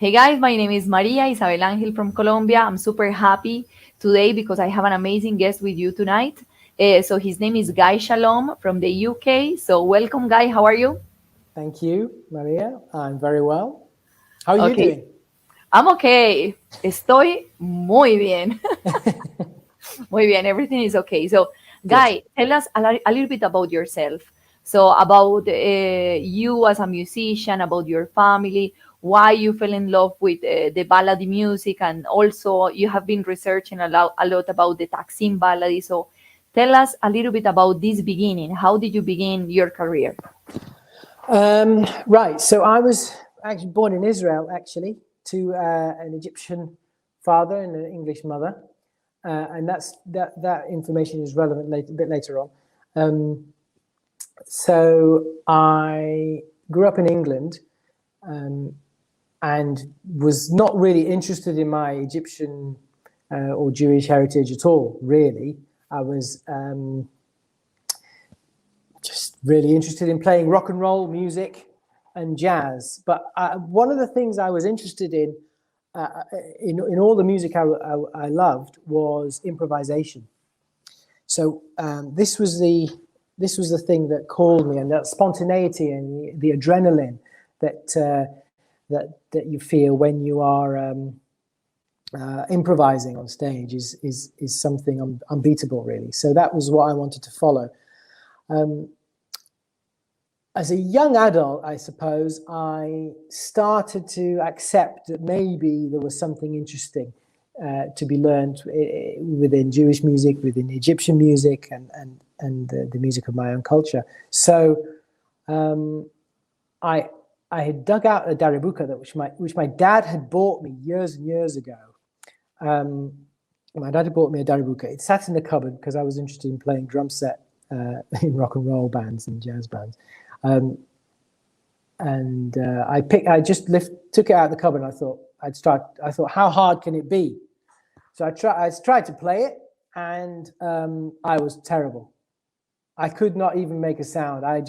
Hey guys, my name is Maria Isabel Angel from Colombia. I'm super happy today because I have an amazing guest with you tonight. So his name is Guy Schalom from the UK. So welcome, Guy. How are you? Thank you, Maria. I'm very well. How are you Okay, doing? I'm okay. Estoy muy bien. Muy bien. Everything is okay. So, Good. Guy, tell us a little bit about yourself. So, about you as a musician, about your family, why you fell in love with the Baladi music, and also you have been researching a lot about the Taksim Baladi. So, tell us a little bit about this beginning. How did you begin your career? Right. So I was actually born in Israel, actually, to an Egyptian father and an English mother, and that information is relevant a bit later on. Um, so I grew up in England, and was not really interested in my Egyptian or Jewish heritage at all. Really, I was just really interested in playing rock and roll music and jazz. But one of the things I was interested in all the music I loved was improvisation. So this was the thing that called me, and that spontaneity and the adrenaline that that you feel when you are improvising on stage is something unbeatable, really. So that was what I wanted to follow. As a young adult, I suppose, I started to accept that maybe there was something interesting to be learned within Jewish music, within Egyptian music, and the music of my own culture. So I had dug out a darabuka which my dad had bought me years and years ago. My dad had bought me a darabuka. It sat in the cupboard because I was interested in playing drum set in rock and roll bands and jazz bands. I just took it out of the cupboard, and I thought, how hard can it be? So I tried to play it, and I was terrible. I could not even make a sound. I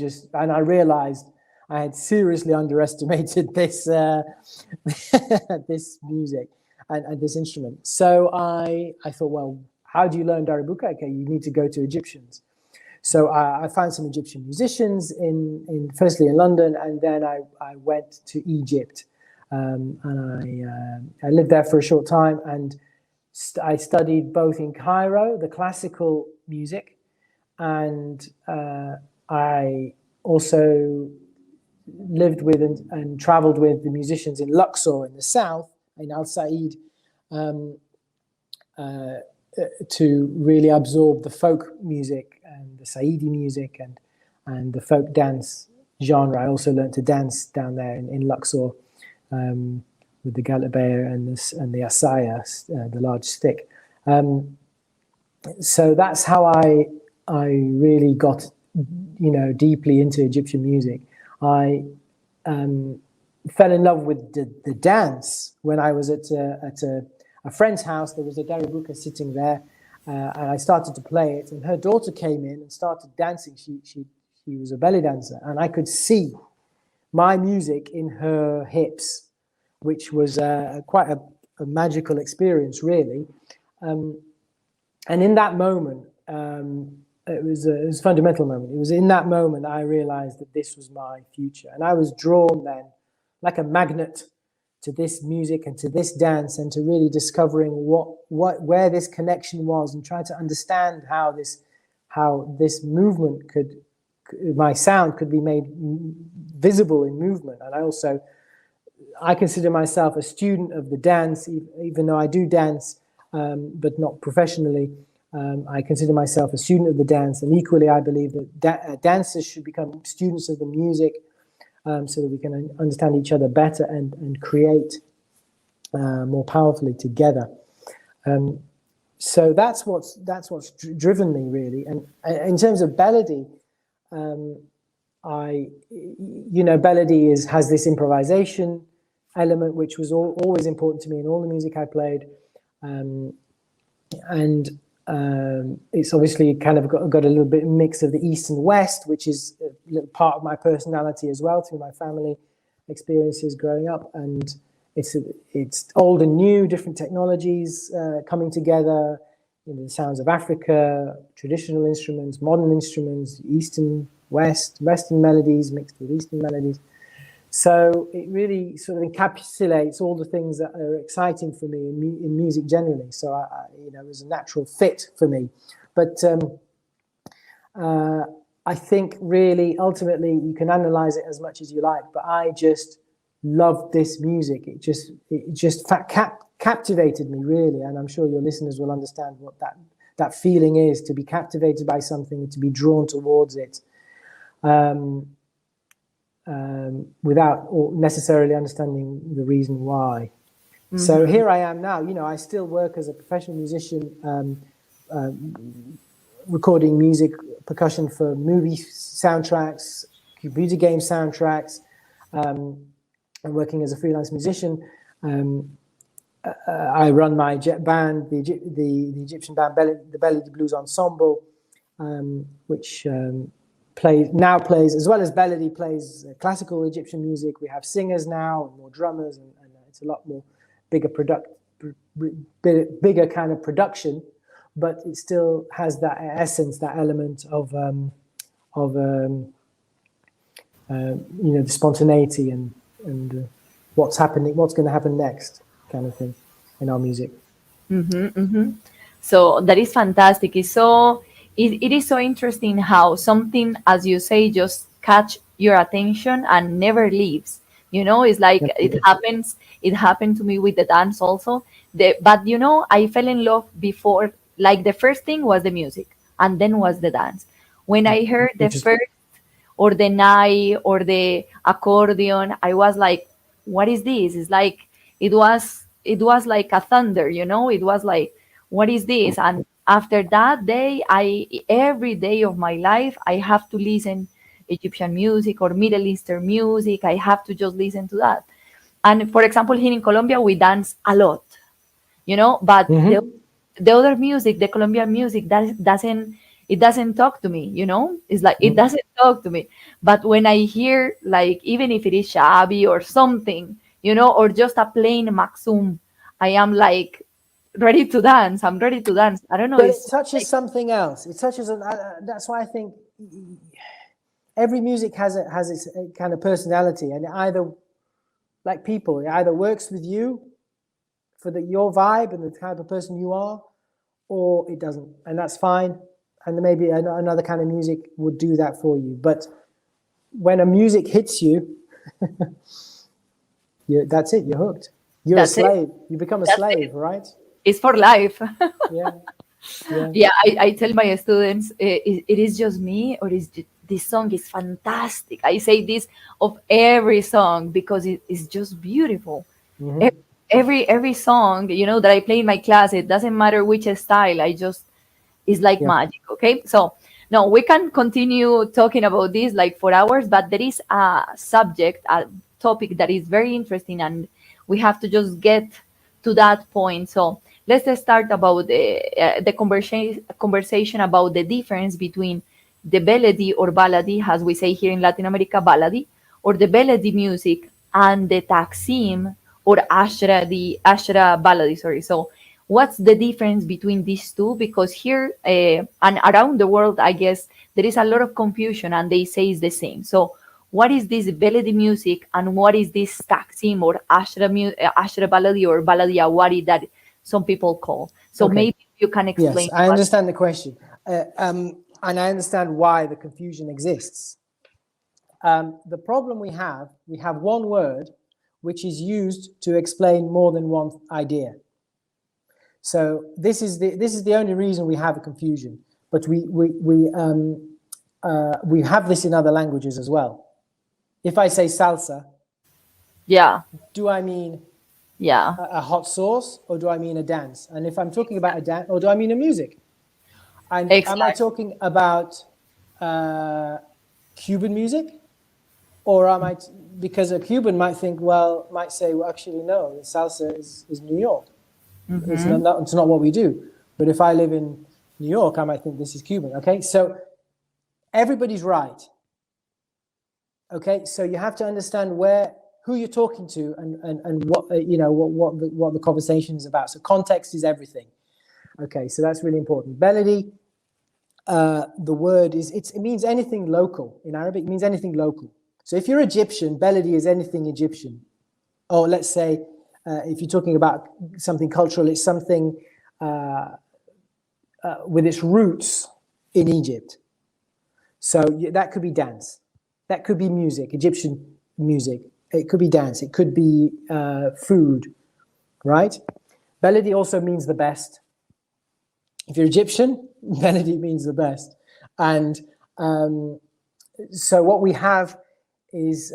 realized I had seriously underestimated this this music and this instrument. So I thought, well, how do you learn darabuka? Okay, you need to go to Egyptians. So I found some Egyptian musicians firstly in London, and then I went to Egypt, and I lived there for a short time, and I studied both in Cairo, the classical music, and I also lived with and traveled with the musicians in Luxor in the south, in Al Said, to really absorb the folk music and the Saidi music and the folk dance genre. I also learned to dance down there in Luxor with the galabeya and the asaya, the large stick. So that's how I really got deeply into Egyptian music. I fell in love with the dance when I was at a friend's house. There was a darabuka sitting there, and I started to play it. And her daughter came in and started dancing. She was a belly dancer, and I could see my music in her hips, which was quite a magical experience, really. And in that moment, it was a fundamental moment. It was in that moment that I realized that this was my future, and I was drawn then like a magnet to this music and to this dance, and to really discovering where this connection was, and trying to understand how this movement my sound could be made visible in movement. And I consider myself a student of the dance, even though I do dance, but not professionally. I consider myself a student of the dance, and equally I believe that dancers should become students of the music, so that we can understand each other better and create more powerfully together. So that's what's driven me, really. And in terms of Baladi, Baladi has this improvisation element, which was always important to me in all the music I played, and it's obviously kind of got a little bit mix of the East and West, which is a little part of my personality as well, through my family experiences growing up. And it's old and new, different technologies coming together. The sounds of Africa, traditional instruments, modern instruments, Western melodies mixed with Eastern melodies. So it really sort of encapsulates all the things that are exciting for me in music generally. So it was a natural fit for me. But I think really ultimately you can analyze it as much as you like, but I just loved this music. It just captivated me really, and I'm sure your listeners will understand what that feeling is, to be captivated by something, to be drawn towards it, without necessarily understanding the reason why. Mm-hmm. So here I am now. I still work as a professional musician, recording music, percussion for movie soundtracks, computer game soundtracks. I'm working as a freelance musician. I run my band, the Egyptian band, the Baladi Blues Ensemble, which plays as well as Baladi, plays classical Egyptian music. We have singers now and more drummers, and it's a lot more bigger kind of production, but it still has that essence, that element of the spontaneity and what's going to happen next kind of thing in our music. Mm-hmm, mm-hmm. So that is fantastic. It is so interesting how something, as you say, just catch your attention and never leaves. It's like it happened to me with the dance also. But I fell in love before. Like the first thing was the music, and then was the dance. When I heard the first or the nai or the accordion, I was like, what is this? It's like it was like a thunder, it was like, what is this? And after that day, every day of my life I have to listen Egyptian music or Middle Eastern music. I have to just listen to that. And for example, here in Colombia we dance a lot, but mm-hmm. the other music, the Colombian music, that doesn't talk to me, it's like it doesn't talk to me. But when I hear, like, even if it is shabi or something, or just a plain maksum, I am like ready to dance. I'm ready to dance. I don't know. But it touches something else. It touches that's why I think every music has its kind of personality, and it either works with you for your vibe and the type of person you are, or it doesn't, and that's fine. And maybe another kind of music would do that for you. But when a music hits you, that's it. You're hooked. You're a slave. You become a slave, right? It's for life. Yeah. I tell my students, it is just me, or this song is fantastic. I say this of every song because it is just beautiful. Mm-hmm. Every song, that I play in my class, it doesn't matter which style. It's like magic. Okay, so now we can continue talking about this like for hours, but there is a topic that is very interesting, and we have to just get to that point. So let's start about the conversation about the difference between the Baladi or Baladi, as we say here in Latin America, Baladi, or the Baladi music, and the Taksim or the Ashra Baladi. Sorry. So what's the difference between these two? Because here and around the world, I guess there is a lot of confusion, and they say it's the same. So what is this Baladi music, and what is this Taksim or Ashra Baladi or Baladi Awari that some people call? So maybe you can explain. Yes, I understand the question, and I understand why the confusion exists. The problem we have one word which is used to explain more than one idea. So this is the only reason we have a confusion. But we have this in other languages as well. If I say salsa, do I mean a hot sauce, or do I mean a dance? And if I'm talking about a dance, or do I mean a music? And am I talking about Cuban music, or am I? Because a Cuban might say, well, actually, no, salsa is New York. Mm-hmm. It's not what we do. But if I live in New York, I might think this is Cuban. Okay, so everybody's right. Okay, so you have to understand where who you're talking to and what what the conversation is about. So context is everything. Okay, so that's really important. Baladi, the word is it means anything local. In Arabic, it means anything local. So if you're Egyptian, Baladi is anything Egyptian. Or let's say if you're talking about something cultural, it's something with its roots in Egypt. So that could be dance, that could be music, Egyptian music. It could be dance, it could be food, right? Baladi also means the best. If you're Egyptian, Baladi means the best. And so what we have is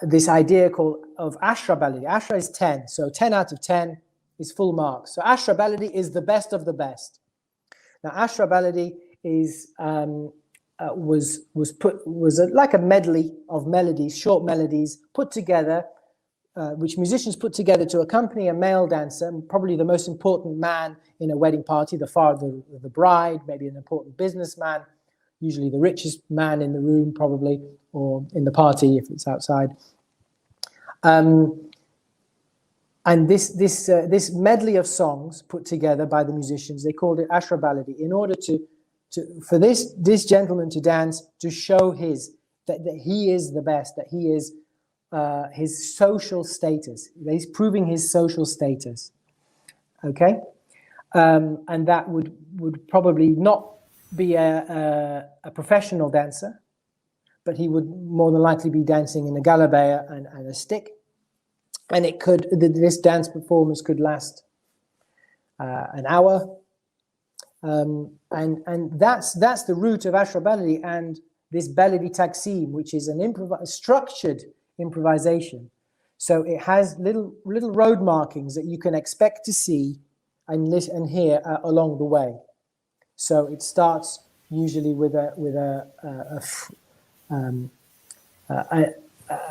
this idea of Ashra Baladi. Ashra is 10, so 10 out of 10 is full marks. So Ashra Baladi is the best of the best. Now Ashra Baladi is was like a medley of melodies, short melodies put together, which musicians put together to accompany a male dancer, probably the most important man in a wedding party, the father of the bride, maybe an important businessman, usually the richest man in the room, probably, or in the party if it's outside. And this medley of songs put together by the musicians, they called it Ashra Baladi, in order for this gentleman to dance, to show that he is the best, that he is his social status. He's proving his social status. Okay, and that would probably not be a professional dancer, but he would more than likely be dancing in a galabeya and a stick. And this dance performance could last an hour, and that's the root of Ashra Baladi and this Baladi Taksim, which is a structured improvisation. So it has little road markings that you can expect to see and hear along the way. So it starts usually with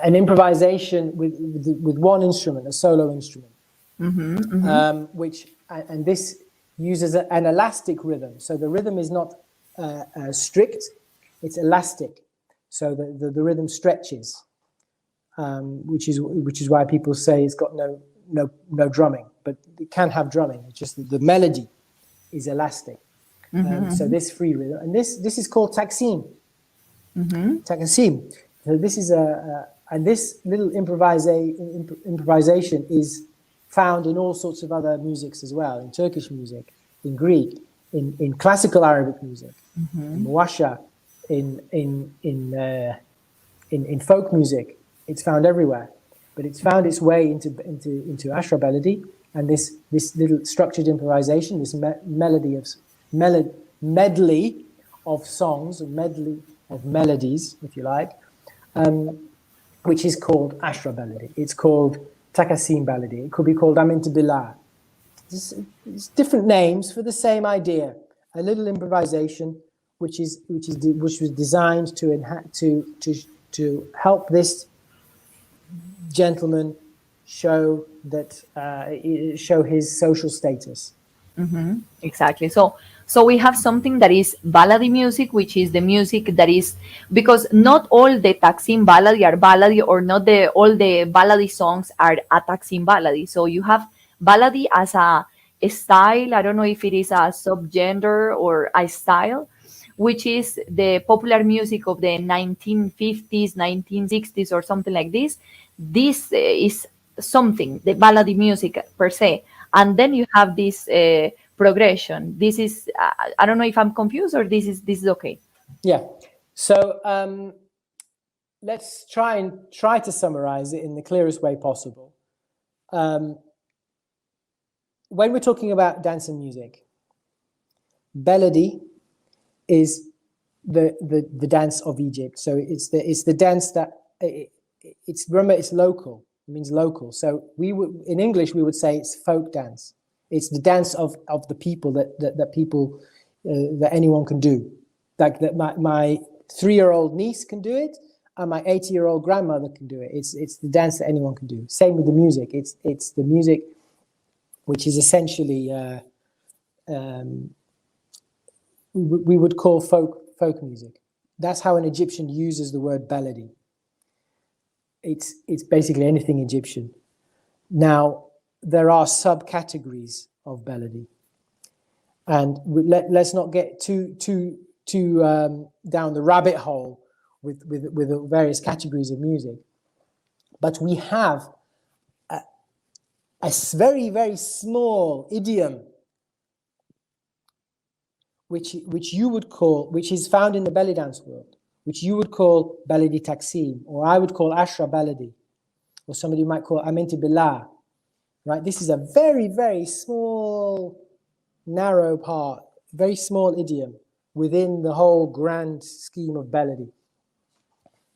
an improvisation with one instrument, a solo instrument, and this uses an elastic rhythm. So the rhythm is not strict; it's elastic. So the rhythm stretches, which is why people say it's got no drumming, but it can have drumming. It's just that the melody is elastic. So this free rhythm, and this is called taksim. Taksim. So this is and this little improvisation is found in all sorts of other musics as well, in Turkish music, in Greek, in classical Arabic music, in muwasha, in folk music. It's found everywhere, but it's found its way into Ashra Baladi, and this little structured improvisation, this medley of songs, a medley of melodies, if you like, which is called Ashra Baladi. It's called Takasim Baladi. It could be called Aminta Billah. It's different names for the same idea. A little improvisation, which was designed to help this gentleman show his social status. Exactly. So we have something that is Baladi music, which is the music that is, because not all the Taksim Baladi are Baladi, or not all the Baladi songs are a Taksim Baladi. So you have Baladi as a style. I don't know if it is a subgender or a style, which is the popular music of the 1950s, 1960s, or something like this. This is something, the Baladi music per se. And then you have this progression. This is, I don't know if I'm confused, or this is okay. Yeah. So let's try to summarize it in the clearest way possible. When we're talking about dance and music, Baladi is the dance of Egypt. So it's the dance that remember, it's local. It means local. So in English we would say it's folk dance. It's the dance of the people that people that anyone can do. Like that my 3-year-old niece can do it, and my 80-year-old grandmother can do it. It's the dance that anyone can do. Same with the music. It's the music which is essentially we would call folk music. That's how an Egyptian uses the word baladi. it's basically anything Egyptian. Now, there are subcategories of Baladi, and let's not get too down the rabbit hole with the various categories of music. But we have a very, very small idiom which you would call, which is found in the belly dance world, which you would call Baladi Taksim, or I would call Ashra Baladi, or somebody might call Aminti Billah, right? This is a very, very small, narrow part, very small idiom within the whole grand scheme of Baladi.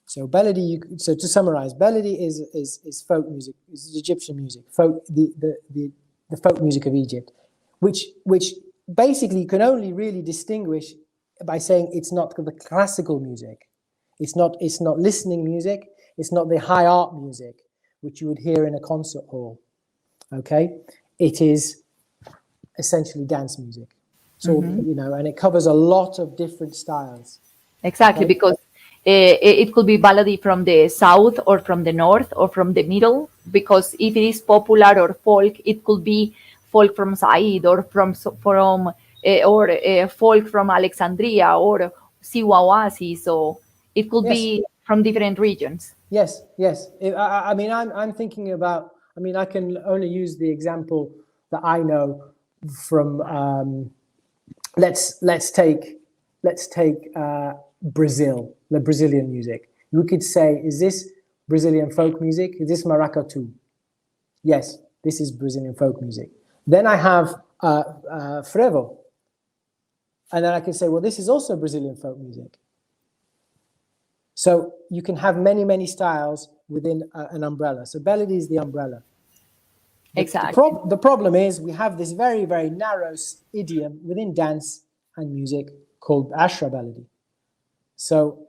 So Baladi, so to summarize, Baladi is folk music, is Egyptian music, folk, the folk music of Egypt, which basically you can only really distinguish by saying it's not the classical music, it's not listening music, it's not the high art music which you would hear in a concert hall. Okay, it is essentially dance music. So and it covers a lot of different styles. Exactly, Okay? because it could be Baladi from the south or from the north or from the middle, because if it is popular or folk, it could be folk from Said or from folk from Alexandria or Siwawasi. So it could Yes. be from different regions. Yes. I mean, I'm thinking about. I mean, I can only use the example that I know from. Let's take Brazil, the Brazilian music. You could say, is this Brazilian folk music? Is this maracatu? Yes, this is Brazilian folk music. Then I have frevo, and then I can say, well, this is also Brazilian folk music. So you can have many styles within an umbrella. So Baladi is the umbrella. Exactly. The problem is we have this very, very narrow idiom within dance and music called Ashra Baladi. So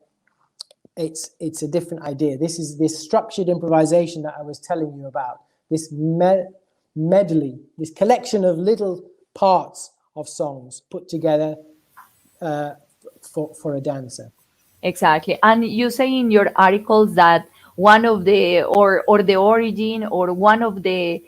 it's a different idea. This is this structured improvisation that I was telling you about. This medley, this collection of little parts of songs put together for a dancer. Exactly. And you say in your articles that one of the or the origin or one of the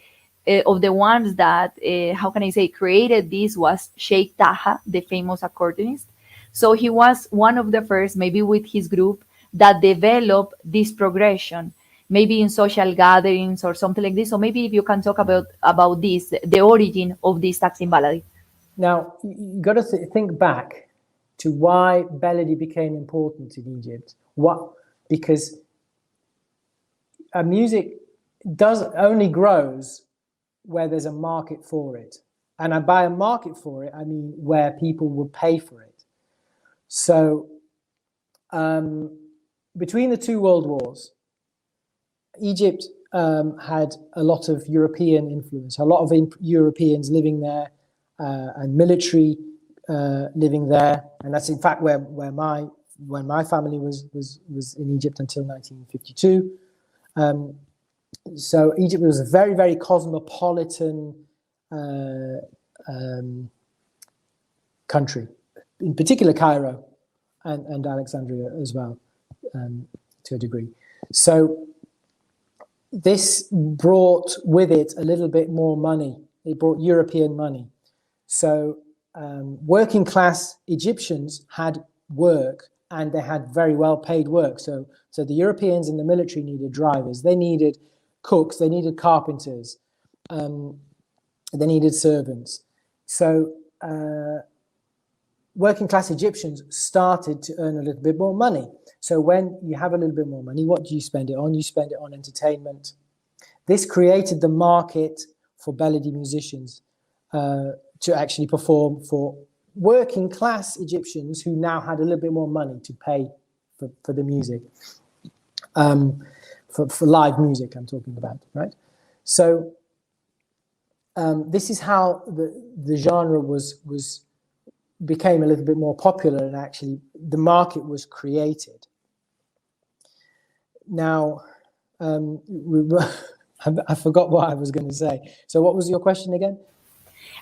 ones that how can I say created this was Sheikh Taha, the famous accordionist. So he was one of the first, maybe with his group, that developed this progression, maybe in social gatherings or something like this. So maybe if you can talk about this, the origin of this Taksim Baladi. Now, you got to think back to why Baladi became important in Egypt. Because music only grows where there's a market for it. And by a market for it, I mean where people will pay for it. So between the two world wars, Egypt had a lot of European influence, a lot of Europeans living there and military living there. And that's in fact when my family was in Egypt until 1952. So Egypt was a very, very cosmopolitan country, in particular Cairo and Alexandria as well, to a degree. So this brought with it a little bit more money. It brought European money. So working class Egyptians had work, and they had very well paid work. So the Europeans in the military needed drivers. They needed cooks. They needed carpenters. They needed servants. So working class Egyptians started to earn a little bit more money. So when you have a little bit more money, what do you spend it on? You spend it on entertainment. This created the market for Baladi musicians to actually perform for working class Egyptians who now had a little bit more money to pay for the music, for live music I'm talking about, right? So this is how the genre became a little bit more popular, and actually the market was created. Now, I forgot what I was going to say. So what was your question again?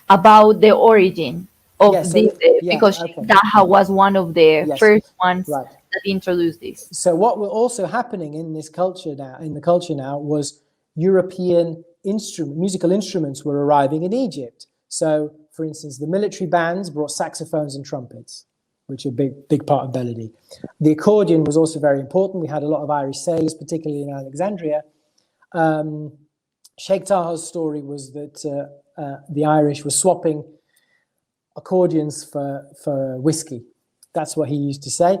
About the origin of Yeah, so this, because okay. Daha was one of the Yes, first ones right. that introduced this. So what were also happening in this culture now, was European musical instruments were arriving in Egypt. So, for instance, the military bands brought saxophones and trumpets, which are a big part of Baladi. The accordion was also very important. We had a lot of Irish sailors, particularly in Alexandria. Sheikh Taha's story was that the Irish were swapping accordions for whiskey. That's what he used to say.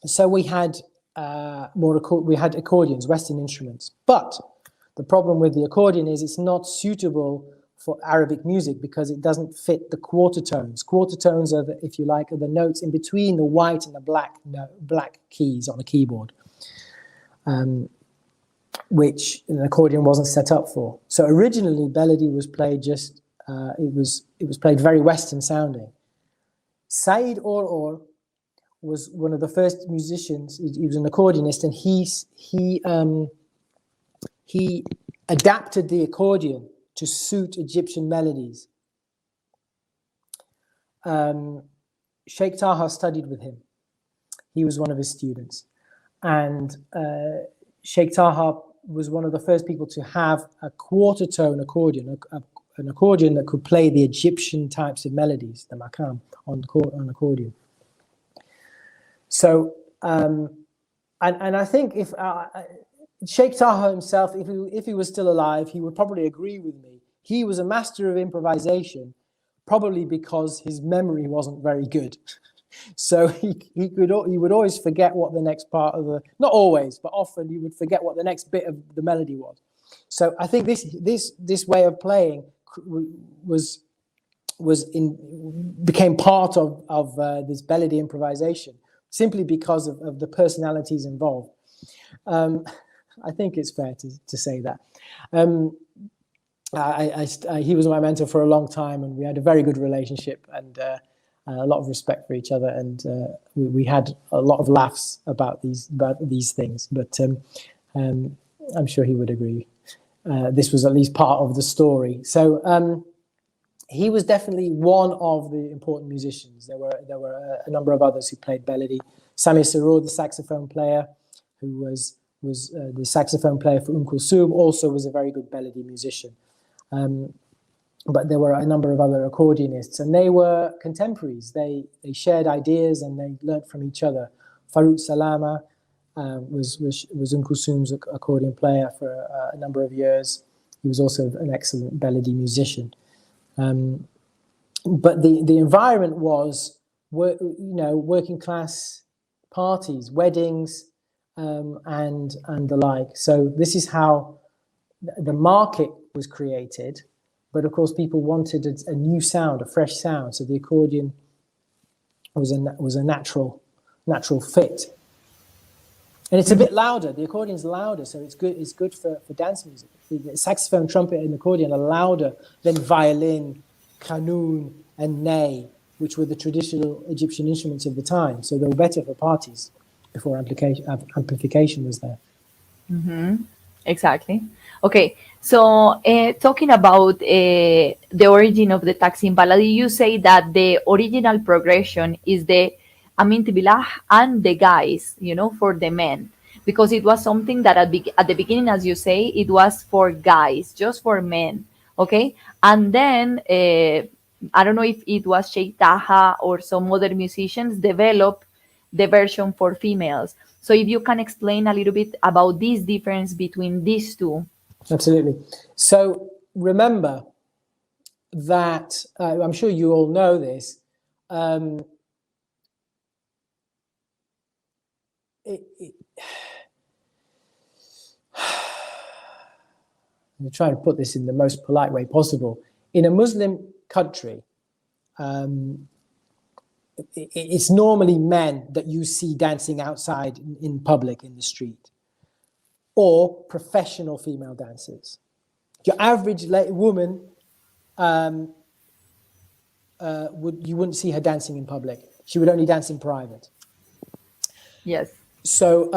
So we had accordions, Western instruments. But the problem with the accordion is it's not suitable for Arabic music because it doesn't fit the quarter tones. Quarter tones are, if you like, are the notes in between the white and the black keys on a keyboard, which an accordion wasn't set up for. So originally, Baladi was played it was played very Western sounding. Said Or was one of the first musicians. He was an accordionist, and he adapted the accordion to suit Egyptian melodies. Sheikh Taha studied with him. He was one of his students. And Sheikh Taha was one of the first people to have a quarter tone accordion, an accordion that could play the Egyptian types of melodies, the makam, on accordion. So, and I think if Sheikh Taha himself, if he was still alive, he would probably agree with me. He was a master of improvisation, probably because his memory wasn't very good. So he would always forget what the next part of not always, but often he would forget what the next bit of the melody was. So I think this way of playing became part of this Baladi improvisation, simply because of the personalities involved. I think it's fair to say that. He was my mentor for a long time, and we had a very good relationship and a lot of respect for each other, and we had a lot of laughs about these things. But I'm sure he would agree. This was at least part of the story. So he was definitely one of the important musicians. There were a number of others who played Baladi. Sami Sarur, the saxophone player, who was the saxophone player for Kulthum, also was a very good Baladi musician. But there were a number of other accordionists, and they were contemporaries. They shared ideas and they learnt from each other. Farouk Salama was Kulthum's accordion player for a number of years. He was also an excellent Baladi musician. But the environment was, working class parties, weddings, and the like. So this is how the market was created. But of course, people wanted a new sound, a fresh sound. So the accordion was a natural fit. And it's a bit louder. The accordion's louder, so it's good. It's good for dance music. The saxophone, trumpet, and accordion are louder than violin, qanun, and ney, which were the traditional Egyptian instruments of the time. So they were better for parties before amplification was there. Mm-hmm. Exactly. Okay, so talking about the origin of the Taksim Baladi, you say that the original progression is the Amin Tibilah and the guys, for the men, because it was something that at the beginning, as you say, it was for guys, just for men, okay? And then, I don't know if it was Sheikh Taha or some other musicians developed the version for females. So if you can explain a little bit about this difference between these two. Absolutely. So remember that, I'm sure you all know this, I'm trying to put this in the most polite way possible. In a Muslim country, it's normally men that you see dancing outside in public in the street, or professional female dancers. Your average woman, you wouldn't see her dancing in public. She would only dance in private. Yes. So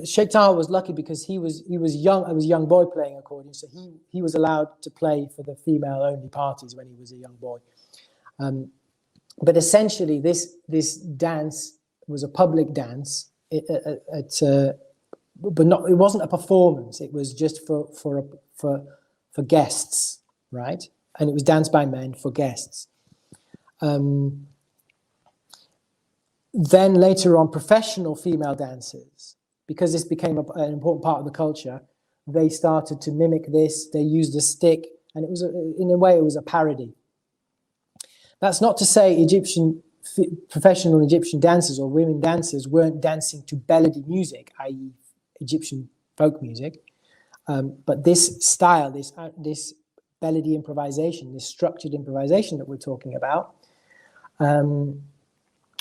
Sheikh Taha was lucky because he was young. I was a young boy playing accordion, so he was allowed to play for the female-only parties when he was a young boy. But essentially, this dance a public dance. But not, it wasn't a performance. It was just for guests, right? And it was danced by men for guests. Then later on, professional female dancers, because this became an important part of the culture, they started to mimic this. They used a stick, and it was, in a way, it was a parody. That's not to say professional Egyptian dancers or women dancers weren't dancing to Baladi music, i.e. Egyptian folk music. But this style, this Baladi improvisation, this structured improvisation that we're talking about,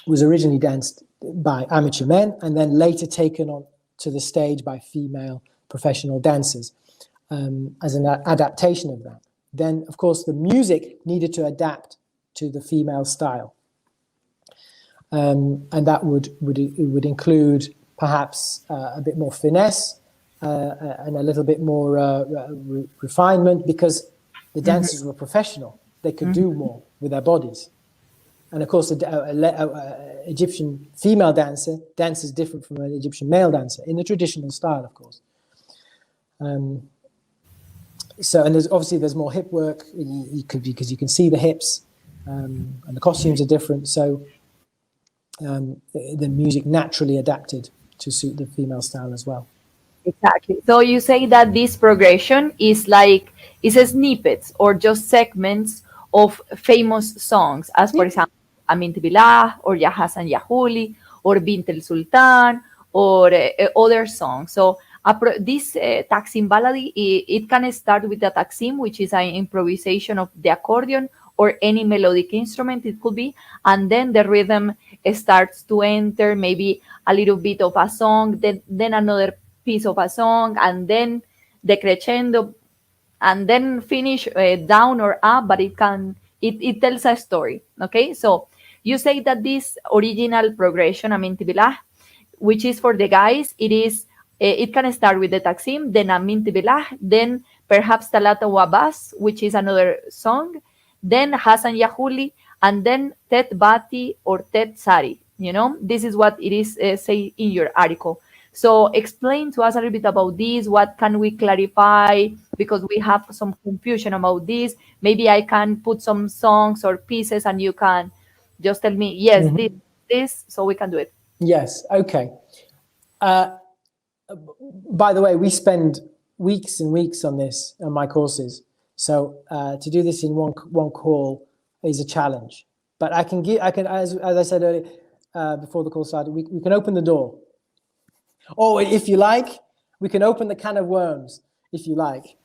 was originally danced by amateur men and then later taken on to the stage by female professional dancers as an adaptation of that. Then, of course, the music needed to adapt to the female style. And that would include perhaps a bit more finesse and a little bit more refinement, because the dancers were professional. They could do more with their bodies. And of course, Egyptian female dancer dances different from an Egyptian male dancer in the traditional style, of course. So, and there's more hip work, because you can see the hips, and the costumes are different. So the music naturally adapted to suit the female style as well. Exactly. So you say that this progression is snippets or just segments of famous songs, as for example, Amin Tibilah or Ya Hassan Ya Huli or Bint el Sultan or other songs. So this Taksim Baladi, it can start with the Taksim, which is an improvisation of the accordion or any melodic instrument it could be, and then the rhythm starts to enter, maybe a little bit of a song, then another piece of a song, and then the crescendo, and then finish down or up, but it tells a story. Okay, so you say that this original progression, Amin Tibilah, which is for the guys, it can start with the Taksim, then Amin Tibilah, then perhaps Talata Wabas, which is another song, then Hassan Yahuli, and then Tet Bati or Tet Sari. This is what it is say in your article. So explain to us a little bit about this. What can we clarify? Because we have some confusion about this. Maybe I can put some songs or pieces and you can just tell me, yes, this, so we can do it. Yes, okay. By the way, we spend weeks and weeks on this, on my courses. So to do this in one call is a challenge. But I can, as I said earlier, before the call started, we can open the door. Or if you like, we can open the can of worms, if you like.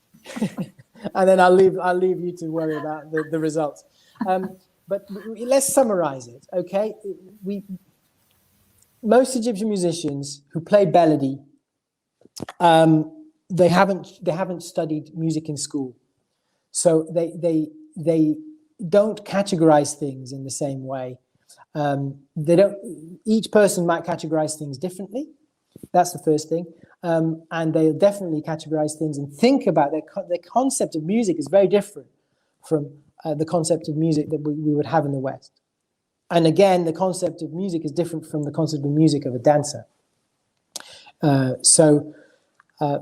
And then I'll leave you to worry about the results. But let's summarize it, okay? Most Egyptian musicians who play Baladi, they haven't studied music in school. So they don't categorize things in the same way. Each person might categorize things differently. That's the first thing. And they'll definitely categorize things and think about their concept of music is very different from the concept of music that we would have in the West. And again, the concept of music is different from the concept of music of a dancer. So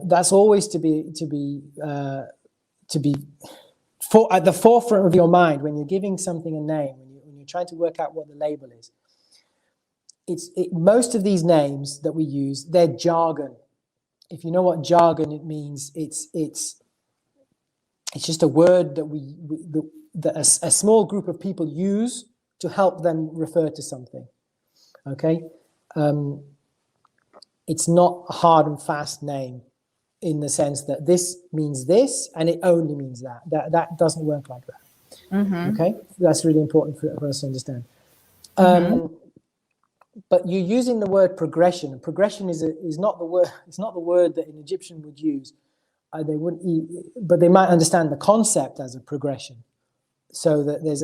that's always to be at the forefront of your mind when you're giving something a name, when you're trying to work out what the label is. Most of these names that we use, they're jargon. If you know what jargon it means, it's just a word that a small group of people use to help them refer to something. Okay, it's not a hard and fast name in the sense that this means this and it only means that. That doesn't work like that. Okay, that's really important for us to understand. But you're using the word progression, and progression is not the word. It's not the word that an Egyptian would use. They wouldn't, but they might understand the concept as a progression. So that there's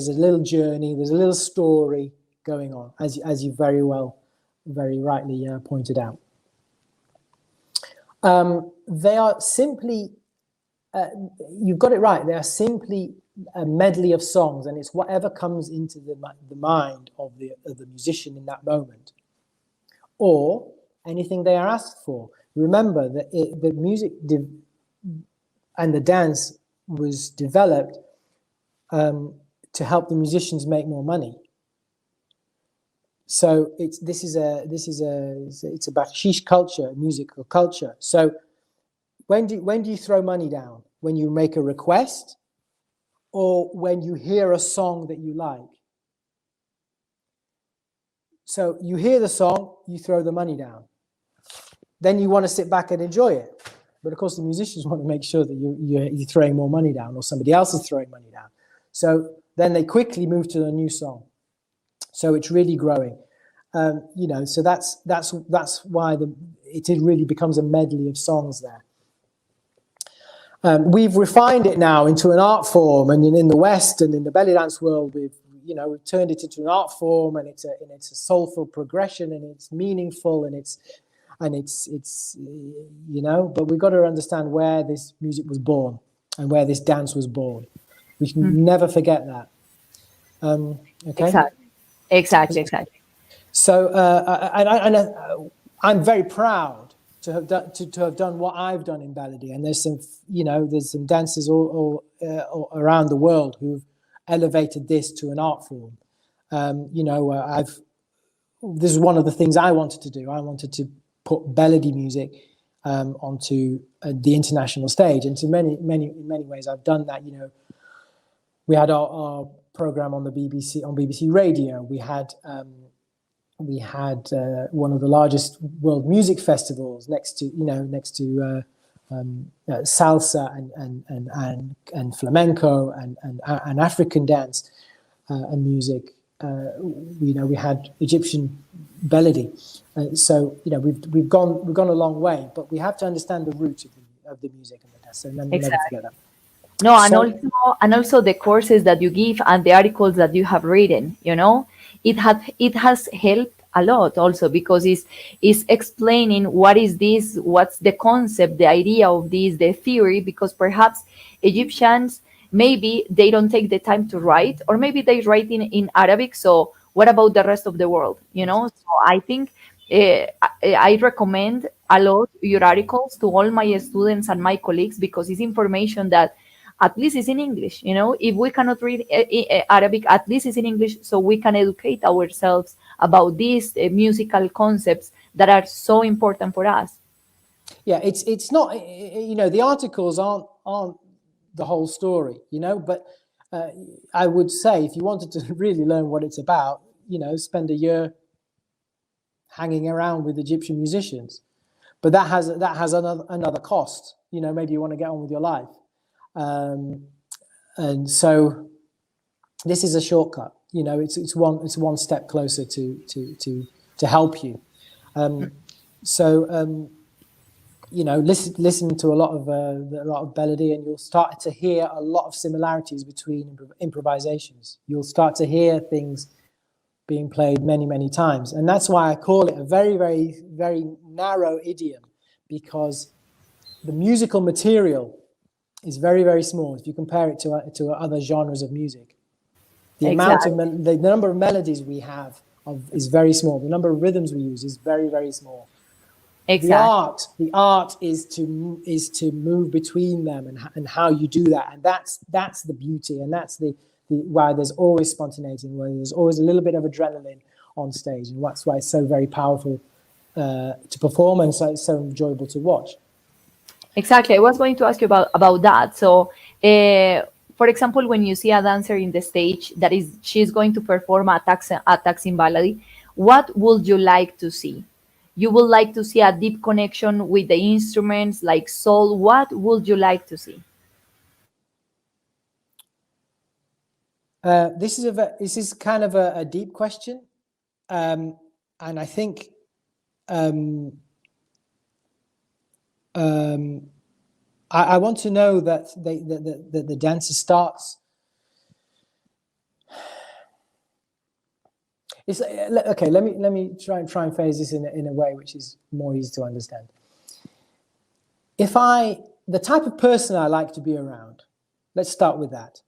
a little journey, there's a little story going on, as you very rightly pointed out. They are simply, you've got it right. They are simply a medley of songs, and it's whatever comes into the mind of the musician in that moment, or anything they are asked for. Remember that the music and the dance was developed to help the musicians make more money. So it's a bakshish culture, musical culture. So when do you throw money down? When you make a request, or when you hear a song that you like? So you hear the song, you throw the money down. Then you want to sit back and enjoy it. But of course, the musicians want to make sure that you're throwing more money down, or somebody else is throwing money down. So then they quickly move to a new song. So it's really growing. So that's why it really becomes a medley of songs there. We've refined it now into an art form, and in the West and in the belly dance world, we've turned it into an art form, and it's a soulful progression, and it's meaningful, and it's but we've got to understand where this music was born and where this dance was born. We can never forget that. Okay. Exactly. So, I'm very proud to have done what I've done in Baladi, and there's some dancers all around the world who've elevated this to an art form. This is one of the things I wanted to do. I wanted to put Baladi music onto the international stage, and in many ways I've done that. We had our program on the BBC, on BBC Radio. We had one of the largest world music festivals next to salsa and flamenco and African dance and music. We had Egyptian Baladi. So we've gone a long way, but we have to understand the root of the music and the dance. So never forget that. No, and also the courses that you give and the articles that you have written, it has helped a lot also, because it's explaining what is this, what's the concept, the idea of this, the theory, because perhaps Egyptians, maybe they don't take the time to write, or maybe they write in Arabic. So what about the rest of the world? So I think I recommend a lot your articles to all my students and my colleagues, because it's information that at least it's in English. If we cannot read Arabic, at least it's in English, so we can educate ourselves about these musical concepts that are so important for us. Yeah, it's not, the articles aren't the whole story, but I would say if you wanted to really learn what it's about, spend a year hanging around with Egyptian musicians. But that has another cost. Maybe you want to get on with your life. And so this is a shortcut. It's one step closer to help you. Listen to a lot of Baladi, and you'll start to hear a lot of similarities between improvisations. You'll start to hear things being played many times, and that's why I call it a very, very, very narrow idiom, because the musical material is very, very small if you compare it to other genres of music. The the number of melodies we have is very small. The number of rhythms we use is very, very small. Exactly. The art is to move between them, and how you do that, and that's the beauty, and that's the why there's always spontaneity, why there's always a little bit of adrenaline on stage, and that's why it's so very powerful to perform, and so it's so enjoyable to watch. Exactly. I was going to ask you about that. So, for example, when you see a dancer in the stage she's going to perform a Taksim Baladi, what would you like to see? You would like to see a deep connection with the instruments, like soul. What would you like to see? This is kind of a deep question, and I think I want to know that the dancer starts. It's okay. Let me try and phrase this in a way which is more easy to understand. The type of person I like to be around, let's start with that.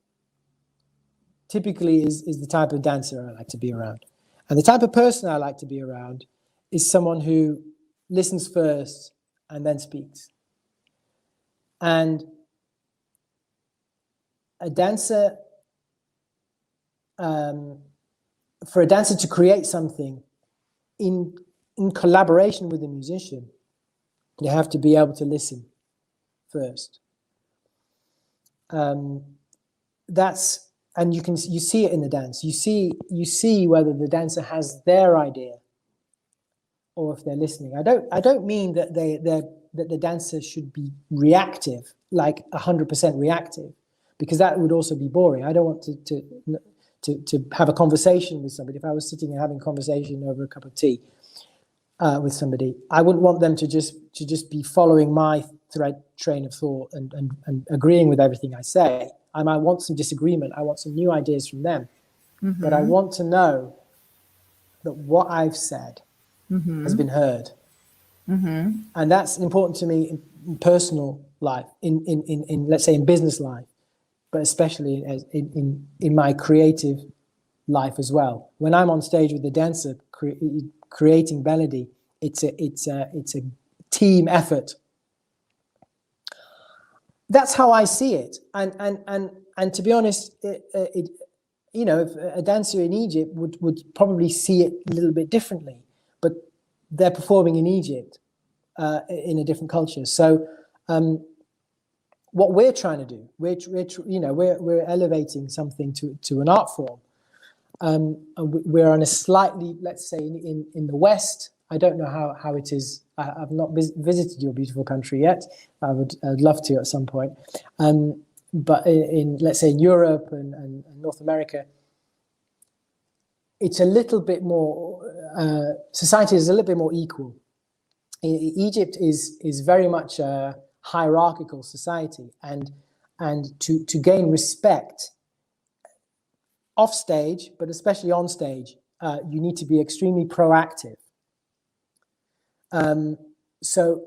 typically is the type of dancer I like to be around. And the type of person I like to be around is someone who listens first and then speaks. And a dancer, for a dancer to create something in collaboration with a musician, you have to be able to listen first. And you see it in the dance. You see whether the dancer has their idea or if they're listening. I don't mean that that the dancer should be reactive, like 100% reactive, because that would also be boring. I don't want to have a conversation with somebody. If I was sitting and having a conversation over a cup of tea with somebody, I wouldn't want them to just be following my train of thought and agreeing with everything I say. I might want some disagreement. I want some new ideas from them. Mm-hmm. But I want to know that what I've said has been heard. Mm-hmm. And that's important to me in personal life, in let's say in business life, but especially in my creative life as well. When I'm on stage with the dancer creating Baladi, it's a team effort. That's how I see it, and to be honest, if a dancer in Egypt would probably see it a little bit differently, but they're performing in Egypt in a different culture. So what we're trying to do, we're elevating something to an art form. And we're on a slightly, let's say, in the West. I don't know how it is. I've not visited your beautiful country yet. I'd love to at some point. But in let's say in Europe and North America, it's a little bit more. Society is a little bit more equal. Egypt is very much a hierarchical society, and to gain respect off stage, but especially on stage, you need to be extremely proactive. So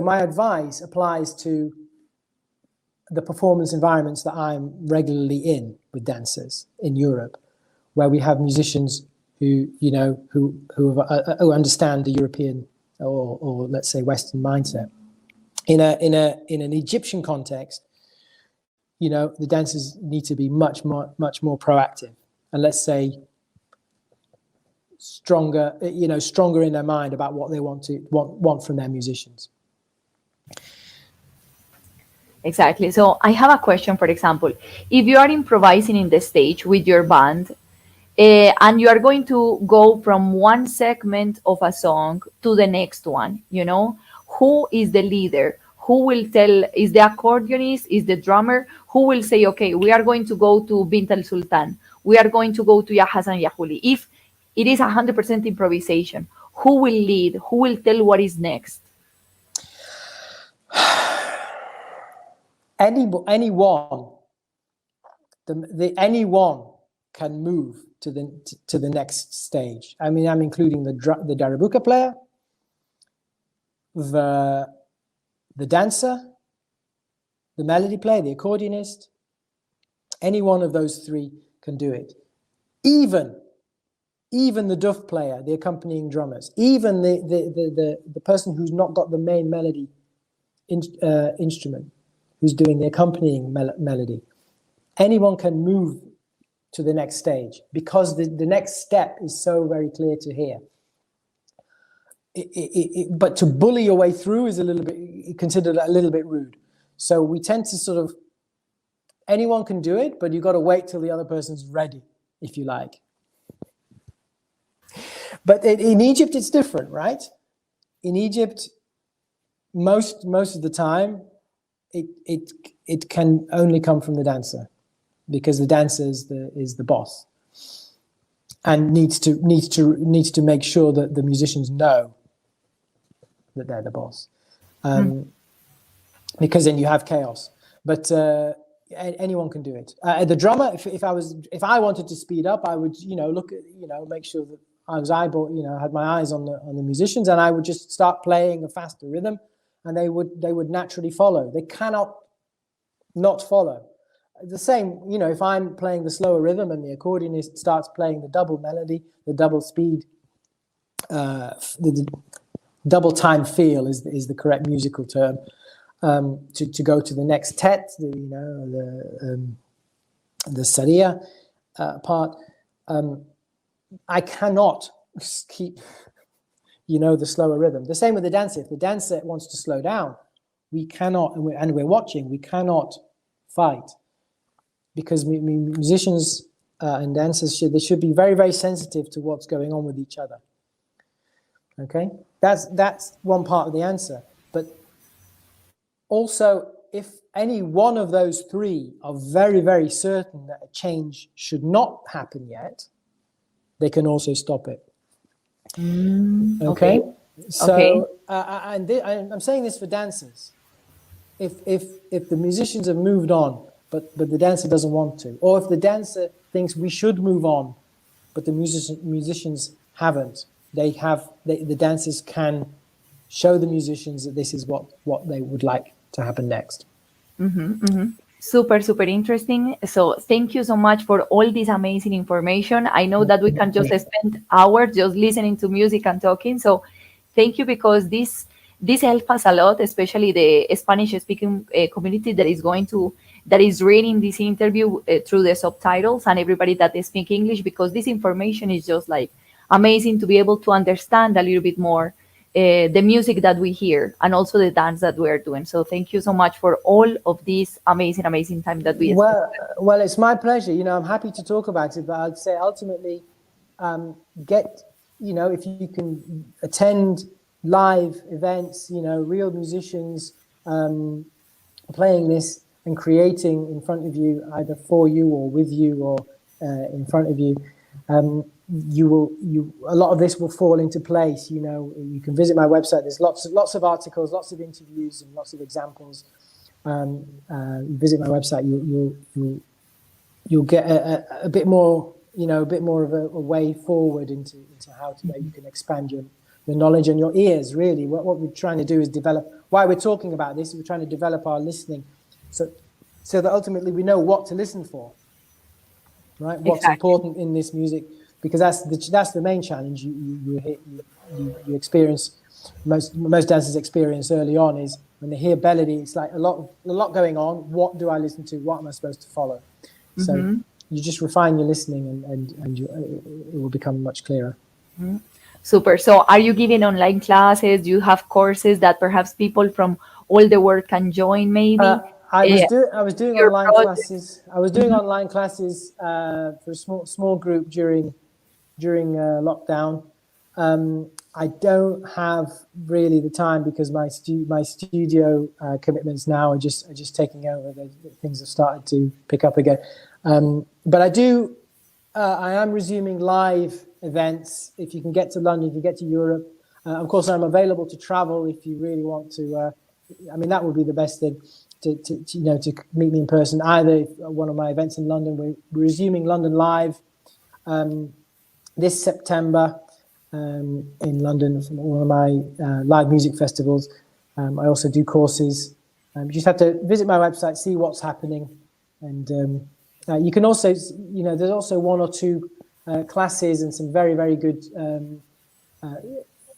my advice applies to the performance environments that I'm regularly in with dancers in Europe, where we have musicians who understand the European or let's say Western mindset. In an Egyptian context, the dancers need to be much more proactive, and let's say stronger in their mind about what they want from their musicians. Exactly. So I have a question. For example, if you are improvising in the stage with your band, and you are going to go from one segment of a song to the next one, who is the leader? Who will tell? Is the accordionist? Is the drummer? Who will say, okay, we are going to go to Bint al Sultan. We are going to go to Ya Hassan Ya Huli. If it is 100% improvisation, who will lead? Who will tell what is next? Anyone can move to the next stage. I mean, I'm including the darabuka player, the dancer, the melody player, the accordionist. Any one of those three can do it. Even the duf player, the accompanying drummers, even the person who's not got the main melody instrument, who's doing the accompanying melody. Anyone can move to the next stage because the next step is so very clear to hear. But to bully your way through is considered a little bit rude. So we tend to sort of, anyone can do it, but you've got to wait till the other person's ready, if you like. But in Egypt, it's different, right? In Egypt, most of the time, it can only come from the dancer, because the dancer is the boss, and needs to make sure that the musicians know that they're the boss, because then you have chaos. But anyone can do it. The drummer, if I wanted to speed up, I would look at make sure that I was had my eyes on the musicians, and I would just start playing a faster rhythm, and they would naturally follow. They cannot not follow. the same, if I'm playing the slower rhythm and the accordionist starts playing the double melody, the double speed, the double time feel is the correct musical term, to go to the next tet, the saria part. I cannot keep, the slower rhythm. The same with the dancer. If the dancer wants to slow down, we cannot, and we're watching, we cannot fight, because musicians and dancers should be very, very sensitive to what's going on with each other. Okay, that's one part of the answer. But also, if any one of those three are very, very certain that a change should not happen yet, they can also stop it. Okay. So, I'm saying this for dancers. If the musicians have moved on, but the dancer doesn't want to, or if the dancer thinks we should move on, but the musicians haven't, the dancers can show the musicians that this is what they would like to happen next. Super, super interesting. So thank you so much for all this amazing information. I know that we can just spend hours just listening to music and talking. So thank you, because this helps us a lot, especially the Spanish speaking community that is reading this interview through the subtitles, and everybody that they speak English, because this information is just like amazing to be able to understand a little bit more the music that we hear, and also the dance that we are doing. So thank you so much for all of this amazing time that we spent. Well, it's my pleasure. I'm happy to talk about it, but I'd say ultimately, if you can attend live events, real musicians playing this and creating in front of you, either for you or with you or in front of you, a lot of this will fall into place. You can visit my website. There's lots of articles, lots of interviews, and lots of examples. Visit my website. You'll get a bit more, a bit more of a way forward into how you can expand your knowledge and your ears. Really, what we're trying to do is develop. Why we're talking about this, we're trying to develop our listening, so that ultimately we know what to listen for. Right, what's important in this music, because that's the main challenge you experience. Most dancers experience early on is when they hear Baladi, it's like a lot going on. What do I listen to? What am I supposed to follow? So you just refine your listening, and it will become much clearer. Super. So are you giving online classes? Do you have courses that perhaps people from all the world can join, maybe? I was doing online classes. I was doing online classes for a small group during lockdown. I don't have really the time, because my studio commitments now are just taking over. Things have started to pick up again. But I am resuming live events. If you can get to London, if you get to Europe, of course I'm available to travel if you really want to. That would be the best thing. To meet me in person, either one of my events in London. We're resuming London Live this September in London, from one of my live music festivals. I also do courses. You just have to visit my website, see what's happening, and you can also, there's also one or two classes and some very, very good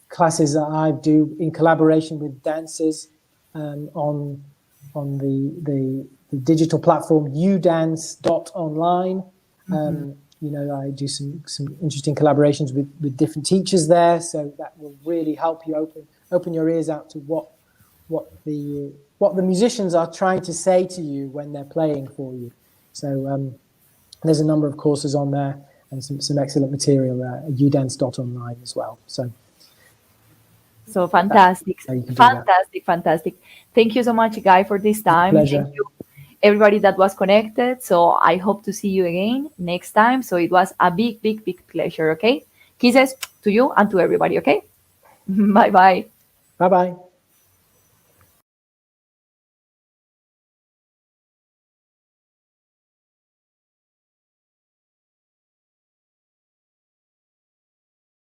classes that I do in collaboration with dancers on the digital platform udance.online. I do some interesting collaborations with different teachers there, so that will really help you open your ears out to what the musicians are trying to say to you when they're playing for you. So there's a number of courses on there, and some excellent material at udance.online as well. So fantastic. Fantastic. Thank you so much, Guy, for this time. Pleasure. Thank you, everybody that was connected. So I hope to see you again next time. So it was a big pleasure, okay? Kisses to you and to everybody, okay? Bye-bye. Bye-bye.